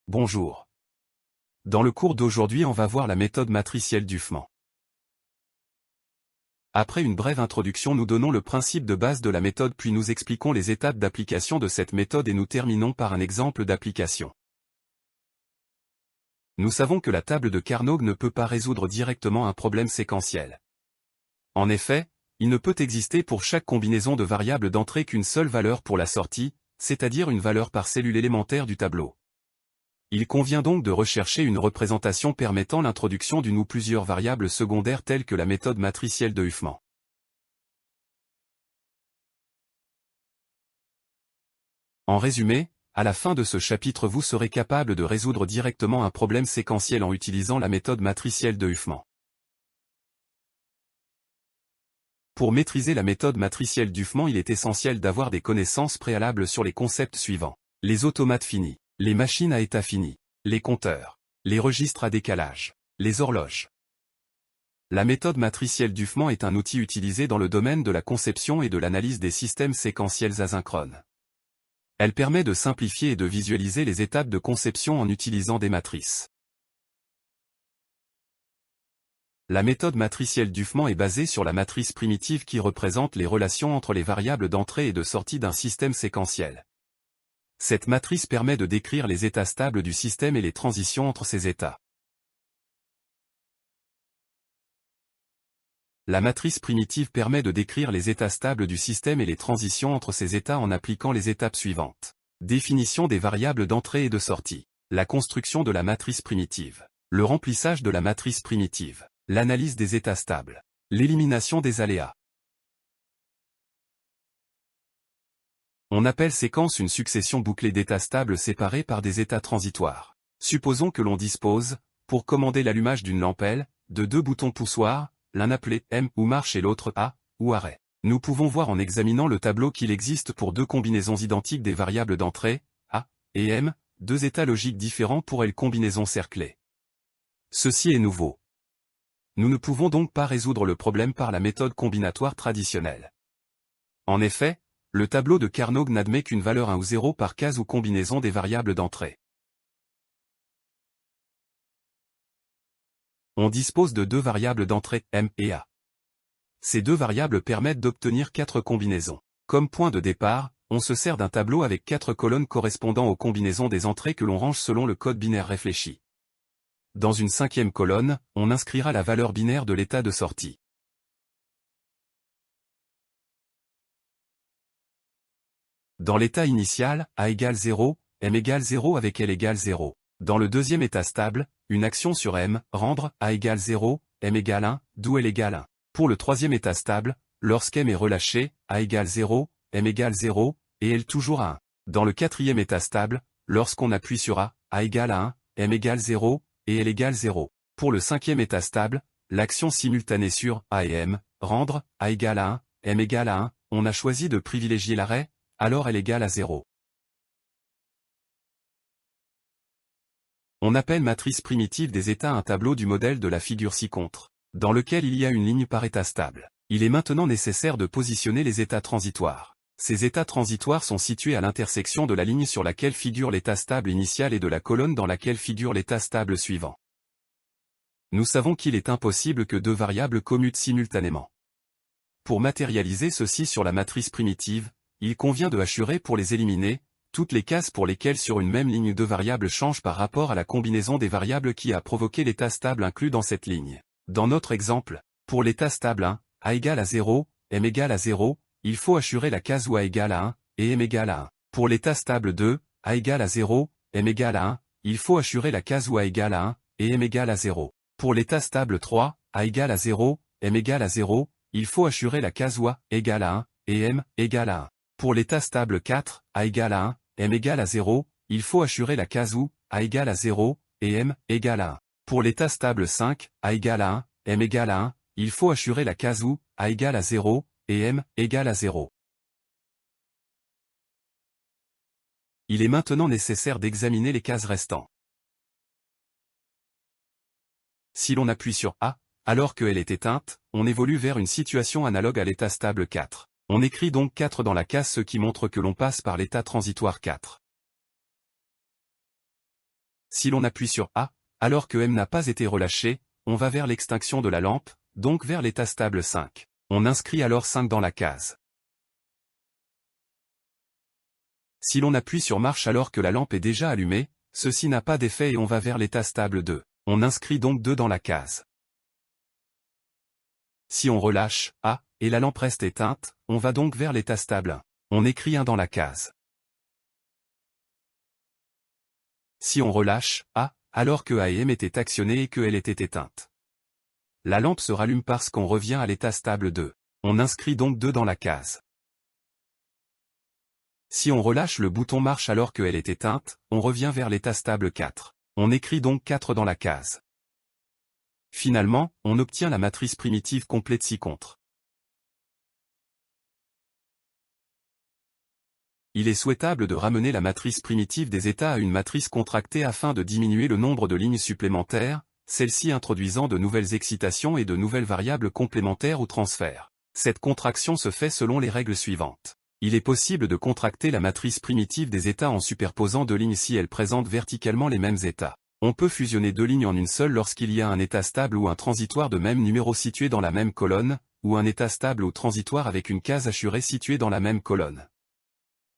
Bonjour. Dans le cours d'aujourd'hui, on va voir la méthode matricielle d'Huffman. Après une brève introduction, nous donnons le principe de base de la méthode puis nous expliquons les étapes d'application de cette méthode et nous terminons par un exemple d'application. Nous savons que la table de Carnot ne peut pas résoudre directement un problème séquentiel. En effet, il ne peut exister pour chaque combinaison de variables d'entrée qu'une seule valeur pour la sortie, c'est-à-dire une valeur par cellule élémentaire du tableau. Il convient donc de rechercher une représentation permettant l'introduction d'une ou plusieurs variables secondaires telles que la méthode matricielle de Huffman. En résumé, à la fin de ce chapitre vous serez capable de résoudre directement un problème séquentiel en utilisant la méthode matricielle de Huffman. Pour maîtriser la méthode matricielle d'Huffman, il est essentiel d'avoir des connaissances préalables sur les concepts suivants. Les automates finis, les machines à état fini, les compteurs, les registres à décalage, les horloges. La méthode matricielle d'Huffman est un outil utilisé dans le domaine de la conception et de l'analyse des systèmes séquentiels asynchrones. Elle permet de simplifier et de visualiser les étapes de conception en utilisant des matrices. La méthode matricielle d'Huffman est basée sur la matrice primitive qui représente les relations entre les variables d'entrée et de sortie d'un système séquentiel. Cette matrice permet de décrire les états stables du système et les transitions entre ces états. La matrice primitive permet de décrire les états stables du système et les transitions entre ces états en appliquant les étapes suivantes. Définition des variables d'entrée et de sortie. La construction de la matrice primitive. Le remplissage de la matrice primitive. L'analyse des états stables. L'élimination des aléas. On appelle séquence une succession bouclée d'états stables séparés par des états transitoires. Supposons que l'on dispose, pour commander l'allumage d'une lampelle, de deux boutons poussoirs, l'un appelé M ou marche et l'autre A, ou arrêt. Nous pouvons voir en examinant le tableau qu'il existe pour deux combinaisons identiques des variables d'entrée, A et M, deux états logiques différents pour une combinaison cerclée. Ceci est nouveau. Nous ne pouvons donc pas résoudre le problème par la méthode combinatoire traditionnelle. En effet, le tableau de Carnot n'admet qu'une valeur 1 ou 0 par case ou combinaison des variables d'entrée. On dispose de deux variables d'entrée, M et A. Ces deux variables permettent d'obtenir 4 combinaisons. Comme point de départ, on se sert d'un tableau avec 4 colonnes correspondant aux combinaisons des entrées que l'on range selon le code binaire réfléchi. Dans une cinquième colonne, on inscrira la valeur binaire de l'état de sortie. Dans l'état initial, A égale 0, M égale 0 avec L égale 0. Dans le deuxième état stable, une action sur M, rendre, A égale 0, M égale 1, d'où L égale 1. Pour le troisième état stable, lorsqu'M est relâché, A égale 0, M égale 0, et L toujours 1. Dans le quatrième état stable, lorsqu'on appuie sur A égale 1, M égale 0, et L égale 0. Pour le cinquième état stable, l'action simultanée sur A et M, rendre, A égale 1, M égale 1, on a choisi de privilégier l'arrêt, alors L égale à 0. On appelle matrice primitive des états un tableau du modèle de la figure ci-contre, dans lequel il y a une ligne par état stable. Il est maintenant nécessaire de positionner les états transitoires. Ces états transitoires sont situés à l'intersection de la ligne sur laquelle figure l'état stable initial et de la colonne dans laquelle figure l'état stable suivant. Nous savons qu'il est impossible que deux variables commutent simultanément. Pour matérialiser ceci sur la matrice primitive, il convient de hachurer pour les éliminer, toutes les cases pour lesquelles sur une même ligne deux variables changent par rapport à la combinaison des variables qui a provoqué l'état stable inclus dans cette ligne. Dans notre exemple, pour l'état stable 1, A égale à 0, M égale à 0, il faut hachurer la case où A égale à 1, et M égale à 1. Pour l'état stable 2, A égale à 0, M égale à 1, il faut hachurer la case où A égale à 1, et M égale à 0. Pour l'état stable 3, A égale à 0, M égale à 0, il faut hachurer la case où A égale à 1, et M égale à 1. Pour l'état stable 4, A égale à 1, M égale à 0, il faut hachurer la case où A égale à 0, et M égale à 1. Pour l'état stable 5, A égale à 1, M égale à 1, il faut hachurer la case où A égale à 0, et M égale à 0. Il est maintenant nécessaire d'examiner les cases restantes. Si l'on appuie sur A, alors que L est éteinte, on évolue vers une situation analogue à l'état stable 4. On écrit donc 4 dans la case, ce qui montre que l'on passe par l'état transitoire 4. Si l'on appuie sur A, alors que M n'a pas été relâché, on va vers l'extinction de la lampe, donc vers l'état stable 5. On inscrit alors 5 dans la case. Si l'on appuie sur marche alors que la lampe est déjà allumée, ceci n'a pas d'effet et on va vers l'état stable 2. On inscrit donc 2 dans la case. Si on relâche A, et la lampe reste éteinte, on va donc vers l'état stable 1. On écrit 1 dans la case. Si on relâche A, alors que A et M étaient actionnés et qu'elle était éteinte, la lampe se rallume parce qu'on revient à l'état stable 2. On inscrit donc 2 dans la case. Si on relâche le bouton marche alors qu'elle est éteinte, on revient vers l'état stable 4. On écrit donc 4 dans la case. Finalement, on obtient la matrice primitive complète ci-contre. Il est souhaitable de ramener la matrice primitive des états à une matrice contractée afin de diminuer le nombre de lignes supplémentaires, celle-ci introduisant de nouvelles excitations et de nouvelles variables complémentaires ou transferts. Cette contraction se fait selon les règles suivantes. Il est possible de contracter la matrice primitive des états en superposant deux lignes si elles présentent verticalement les mêmes états. On peut fusionner deux lignes en une seule lorsqu'il y a un état stable ou un transitoire de même numéro situé dans la même colonne, ou un état stable ou transitoire avec une case assurée située dans la même colonne.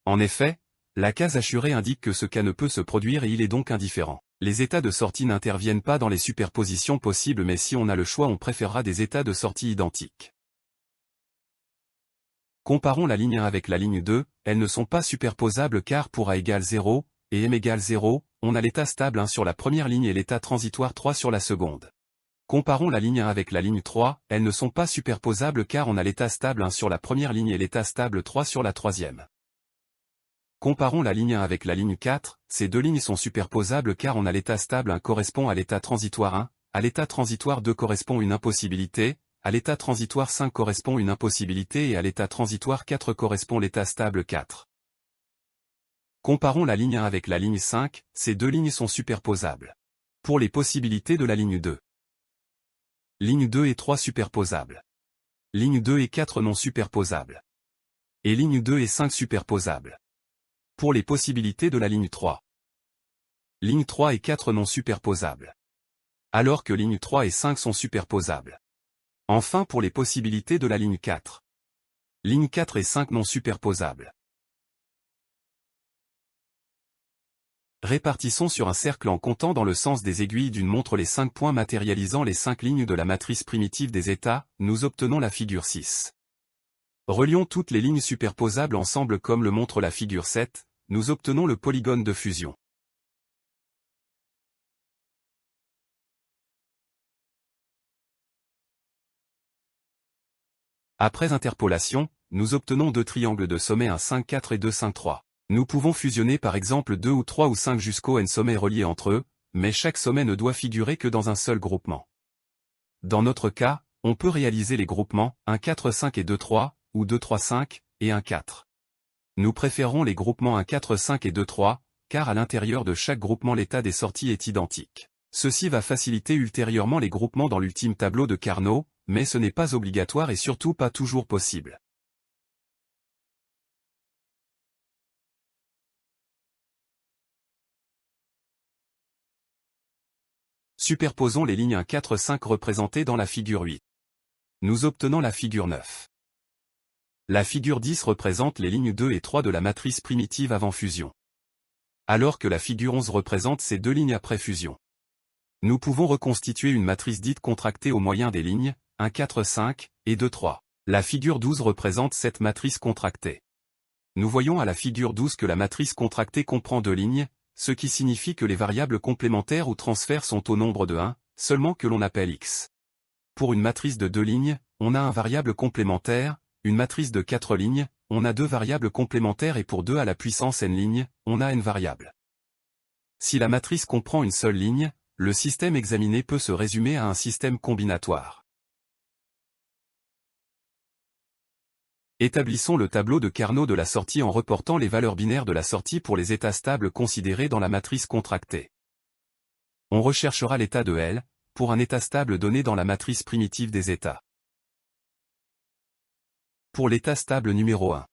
En effet, la case assurée indique que ce cas ne peut se produire et il est donc indifférent. Les états de sortie n'interviennent pas dans les superpositions possibles mais si on a le choix on préférera des états de sortie identiques. Comparons la ligne 1 avec la ligne 2, elles ne sont pas superposables car pour A égale 0, et M égale 0, on a l'état stable 1 sur la première ligne et l'état transitoire 3 sur la seconde. Comparons la ligne 1 avec la ligne 3, elles ne sont pas superposables car on a l'état stable 1 sur la première ligne et l'état stable 3 sur la troisième. Comparons la ligne 1 avec la ligne 4, ces deux lignes sont superposables car on a l'état stable 1 correspond à l'état transitoire 1, à l'état transitoire 2 correspond une impossibilité, à l'état transitoire 5 correspond une impossibilité et à l'état transitoire 4 correspond l'état stable 4. Comparons la ligne 1 avec la ligne 5, ces deux lignes sont superposables. Pour les possibilités de la ligne 2. Ligne 2 et 3 superposables. Ligne 2 et 4 non superposables. Et ligne 2 et 5 superposables. Pour les possibilités de la ligne 3. Ligne 3 et 4 non superposables. Alors que ligne 3 et 5 sont superposables. Enfin pour les possibilités de la ligne 4. Ligne 4 et 5 non superposables. Répartissons sur un cercle en comptant dans le sens des aiguilles d'une montre les 5 points matérialisant les 5 lignes de la matrice primitive des états, nous obtenons la figure 6. Relions toutes les lignes superposables ensemble comme le montre la figure 7, nous obtenons le polygone de fusion. Après interpolation, nous obtenons deux triangles de sommet 1 5 4 et 2 5 3. Nous pouvons fusionner par exemple 2 ou 3 ou 5 jusqu'au n sommets reliés entre eux, mais chaque sommet ne doit figurer que dans un seul groupement. Dans notre cas, on peut réaliser les groupements 1 4 5 et 2 3, ou 2 3 5, et 1 4. Nous préférons les groupements 1 4 5 et 2 3, car à l'intérieur de chaque groupement l'état des sorties est identique. Ceci va faciliter ultérieurement les groupements dans l'ultime tableau de Carnot, mais ce n'est pas obligatoire et surtout pas toujours possible. Superposons les lignes 1 4 5 représentées dans la figure 8. Nous obtenons la figure 9. La figure 10 représente les lignes 2 et 3 de la matrice primitive avant fusion. Alors que la figure 11 représente ces deux lignes après fusion. Nous pouvons reconstituer une matrice dite contractée au moyen des lignes 1 4 5 et 2 3. La figure 12 représente cette matrice contractée. Nous voyons à la figure 12 que la matrice contractée comprend deux lignes, ce qui signifie que les variables complémentaires ou transferts sont au nombre de 1, seulement que l'on appelle x. Pour une matrice de deux lignes, on a un variable complémentaire, une matrice de 4 lignes, on a deux variables complémentaires et pour 2 à la puissance n lignes, on a n variables. Si la matrice comprend une seule ligne, le système examiné peut se résumer à un système combinatoire. Établissons le tableau de Carnot de la sortie en reportant les valeurs binaires de la sortie pour les états stables considérés dans la matrice contractée. On recherchera l'état de L, pour un état stable donné dans la matrice primitive des états. Pour l'état stable numéro 1.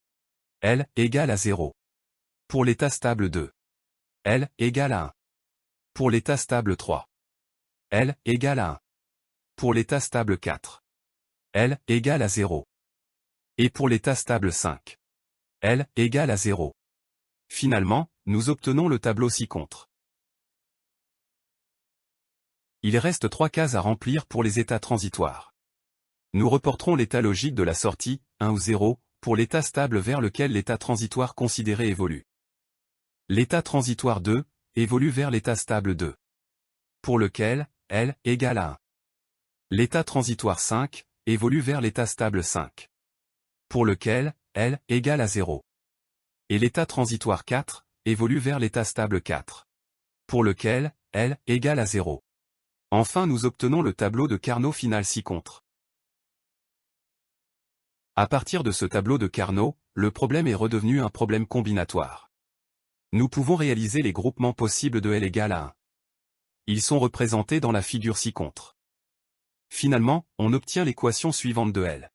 L égale à 0. Pour l'état stable 2. L égale à 1. Pour l'état stable 3. L égale à 1. Pour l'état stable 4. L égale à 0. Et pour l'état stable 5. L égale à 0. Finalement, nous obtenons le tableau ci-contre. Il reste 3 cases à remplir pour les états transitoires. Nous reporterons l'état logique de la sortie, 1 ou 0, pour l'état stable vers lequel l'état transitoire considéré évolue. L'état transitoire 2 évolue vers l'état stable 2, pour lequel L égale à 1. L'état transitoire 5 évolue vers l'état stable 5, pour lequel L égale à 0. Et l'état transitoire 4 évolue vers l'état stable 4, pour lequel L égale à 0. Enfin nous obtenons le tableau de Carnot final ci-contre. À partir de ce tableau de Carnot, le problème est redevenu un problème combinatoire. Nous pouvons réaliser les groupements possibles de L égale à 1. Ils sont représentés dans la figure ci-contre. Finalement, on obtient l'équation suivante de L.